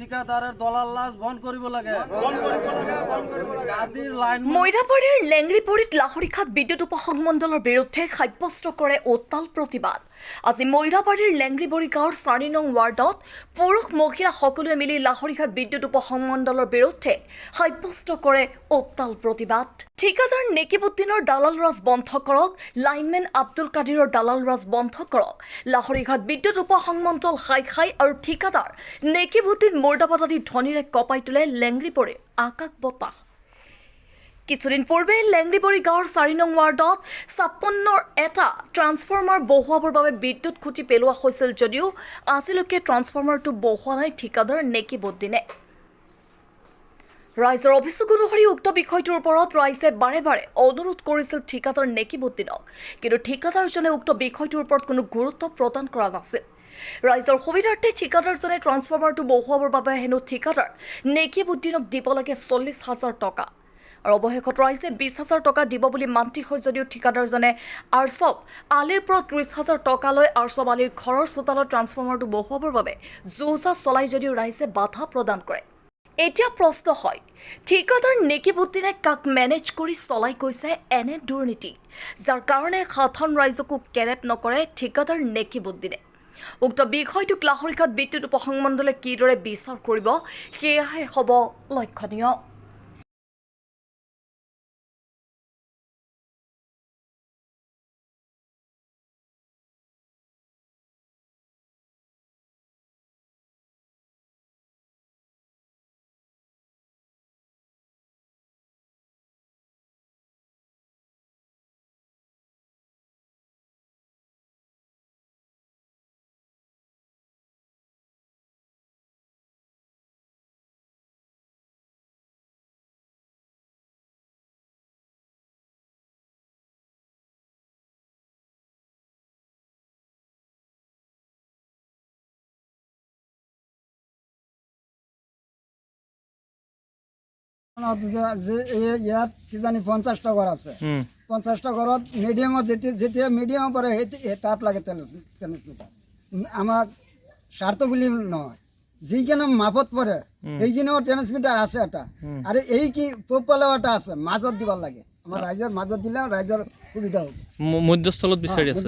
ঠিকাদাৰেৰ দলাল লাজ বন্ধ কৰিব লাগে গাদীৰ লাইন মইৰাবাৰীৰ লেংৰিপৰিত লাহৰীঘাট বিদ্যুৎ উপসংমণ্ডলৰ বিৰুদ্ধে সাব্যস্ত কৰে অট্টাল প্ৰতিবাদ। আজি মইৰাবাৰীৰ লেংৰিবৰী গাঁৱৰ 4 নং ৱাৰ্ডত পুৰুষ মহিলা সকলোৱে মিলি লাহৰীঘাট বিদ্যুৎ উপসংমণ্ডলৰ বিৰুদ্ধে সাব্যস্ত কৰে অট্টাল প্ৰতিবাদ। ঠিকাদাৰ নেকিবুদ্দিনৰ দালাল ৰাজ বন্ধ কৰক, লাইনমেন আব্দুল কাদিৰৰ দালাল ৰাজ বন্ধ কৰক। লাহৰীঘাট বিদ্যুৎ উপসংমণ্ডল খাই আৰু ঠিকাদাৰ নেকিবুদ্দিন মুৰ্দাবাদ আদি ধ্বনিৰে কঁপাই তোলে লেংৰিবৰীৰ আকাশ বতাহ। কিছুদিন পূৰ্বে লেংৰিবৰী গাঁৱৰ 4 নং ৱাৰ্ডত 56ৰ এটা ট্ৰান্সফৰ্মাৰ বহুৱাবৰ বাবে বিদ্যুৎ খুঁটি পেলোৱা হৈছিল যদিও আজিলৈকে ট্ৰান্সফৰ্মাৰটো বহুওৱা নাই ঠিকাদাৰ নেকিবুদ্দিনে। ৰাইজৰ অভিযোগ অনুসৰি উক্ত বিষয়টোৰ ওপৰত ৰাইজে বাৰে বাৰে অনুৰোধ কৰিছিল ঠিকাদাৰ নেকিবুদ্দিনক, কিন্তু ঠিকাদাৰজনে উক্ত বিষয়টোৰ ওপৰত কোনো গুৰুত্ব প্ৰদান কৰা নাছিল। ৰাইজৰ সুবিধাৰ্থে ঠিকাদাৰজনে ট্ৰান্সফৰ্মাৰটো বহুৱাবৰ বাবে হেনো ঠিকাদাৰ নেকিবুদ্দিনক দিব লাগে 40,000 টকা। আৰু অৱশেষত ৰাইজে 20,000 টকা দিব বুলি মান্তি হয় যদিও ঠিকাদাৰজনে আৰচব আলিৰ পৰা 30,000 টকা লৈ আৰচব আলিৰ ঘৰৰ চোতালত ট্ৰান্সফৰ্মাৰটো বহুৱাবৰ বাবে যুঁজা চলাই যদিও ৰাইজে বাধা প্ৰদান কৰে। এতিয়া প্ৰশ্ন হয়, ঠিকাদাৰ নেকিবুদ্দিনে কাক মেনেজ কৰি চলাই গৈছে এনে দুৰ্নীতি, যাৰ কাৰণে সাধাৰণ ৰাইজকো কেৰেপ নকৰে ঠিকাদাৰ নেকিবুদ্দিনে। উক্ত বিষয়টোক লাহৰীঘাট বিদ্যুৎ উপসংমণ্ডলে কিদৰে বিচাৰ কৰিব সেয়াহে হ'ব লক্ষণীয়। ইয়াত কিজানি 50টা ঘৰ আছে, 50টা ঘৰত মিডিয়ামত যেতিয়া মিডিয়ামৰ পৰা তাত লাগে ট্ৰেন্সমিটাৰ। আমাক স্বাৰ্থ বুলি নহয়, যিখিনি মাপত পৰে সেইখিনিও ট্ৰেন্সমিটাৰ আছে এটা, আৰু এই কি পূবফালেও এটা আছে, মাজত দিব লাগে। আমাৰ ৰাইজৰ মাজত দিলে ৰাইজৰ সুবিধা হ'ব। মধ্যস্থলত বিচাৰি আছে,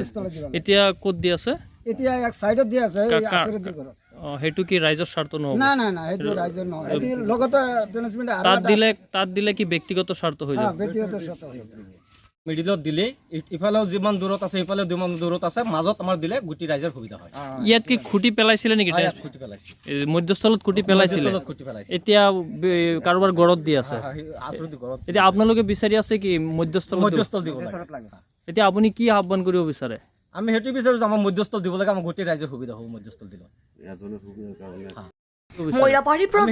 এতিয়া ক'ত দি আছে? এতিয়া এক চাইডত দি আছে, এই আচৰিত ঘৰত। সেইটো কি ৰাইজৰ স্বাৰ্থ নহ'ব? না সেইটো ৰাইজৰ নহয়, সেইটো লগতে ট্ৰেন্সমিটাৰ তাত দিলে কি ব্যক্তিগত স্বাৰ্থ হৈ যাব? ব্যক্তিগত স্বাৰ্থ হৈ যাব। মিডিলত দিলে ইফালেও যিমান দূৰত আছে ইফালেও যিমান দূৰত আছে, মাজত আমাৰ দিলে গোটেই ৰাইজৰ সুবিধা হয়। ইয়াত কি খুঁটি পেলাইছিলে নেকি? খুঁটি পেলাইছে, মধ্যস্থলত খুঁটি পেলাইছিলে, খুঁটি পেলাইছে। এতিয়া কাৰোবাৰ ঘৰত দি আছে। আচৰিত ঘৰত এতিয়া আপোনালোকে বিচাৰি আছে কি মধ্যস্থল দিব লাগে। এতিয়া আপুনি কি আহ্বান কৰিব বিচাৰে? আমি সেইটো বিচাৰো যে আমাৰ মধ্যস্থল দিব লাগে, আমাৰ গোটেই ৰাইজৰ সুবিধা হ'ব মধ্যস্থল দিলে। মইৰাবাৰীৰ পৰা